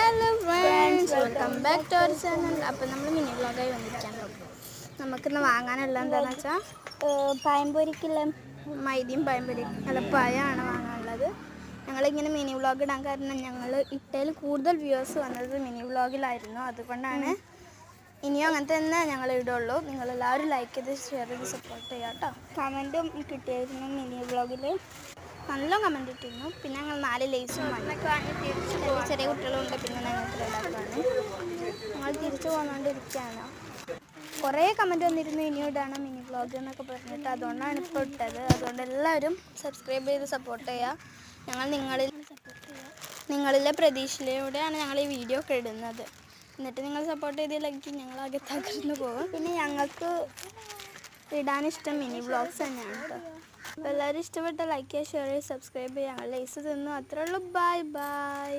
Hello friends, welcome back to our channel. അപ്പോൾ നമ്മൾ mini വ്ളോഗായി വന്നിരിക്കുകയാണ്. നമുക്കിന്ന് വാങ്ങാനുള്ള എന്താണെന്ന് വെച്ചാൽ പഴംപൊരിക്കുള്ള മൈദയും പഴംപൊരിയും അല്ല പഴമാണ് വാങ്ങാനുള്ളത്. ഞങ്ങളിങ്ങനെ മിനി വ്ളോഗ് ഇടാൻ കാരണം ഞങ്ങൾ ഇട്ടതിൽ കൂടുതൽ വ്യൂവേഴ്സ് വന്നത് മിനി വ്ളോഗിലായിരുന്നു. അതുകൊണ്ടാണ് ഇനിയും അങ്ങനെ തന്നെ ഞങ്ങൾ ഇടുള്ളൂ. നിങ്ങളെല്ലാവരും ലൈക്ക് ചെയ്ത് ഷെയർ ചെയ്ത് സപ്പോർട്ട് ചെയ്യാം കേട്ടോ. കമൻറ്റും കിട്ടിയായിരുന്നു മിനി വ്ളോഗിൽ. നല്ല കമൻറ്റ് ഇട്ടിരുന്നു. പിന്നെ ഞങ്ങൾ 4 ലേസും വാങ്ങി. ചെറിയ കുട്ടികളുണ്ട്. പിന്നെ ഞങ്ങൾക്ക് രണ്ടാക്കാണ്. ഞങ്ങൾ തിരിച്ചു പോന്നുകൊണ്ടിരിക്കുകയാണ്. കുറേ കമൻറ്റ് വന്നിരുന്നു ഇനി ഇടണം മിനി വ്ളോഗ് എന്നൊക്കെ പറഞ്ഞിട്ട്. അതുകൊണ്ടാണ് ഇപ്പോൾ ഇട്ടത്. അതുകൊണ്ട് എല്ലാവരും സബ്സ്ക്രൈബ് ചെയ്ത് സപ്പോർട്ട് ചെയ്യുക. ഞങ്ങൾ നിങ്ങളിലെ പ്രതീക്ഷയിലൂടെയാണ് ഞങ്ങൾ ഈ വീഡിയോ ഒക്കെ ഇടുന്നത്. എന്നിട്ട് നിങ്ങൾ സപ്പോർട്ട് ചെയ്തില്ലെങ്കിൽ ഞങ്ങളാകെ തകർന്നു പോകും. പിന്നെ ഞങ്ങൾക്ക് ഇടാനിഷ്ടം മിനി വ്ളോഗ്സ് തന്നെയാണ് കേട്ടോ. അപ്പോൾ എല്ലാവരും ഇഷ്ടപ്പെട്ട ലൈക്ക് ചെയ്യുക, ഷെയർ ചെയ്യുക, സബ്സ്ക്രൈബ് ചെയ്യുക. ഞങ്ങൾ ലേസ് തിന്നു. അത്രേ ഉള്ളൂ. Bye bye.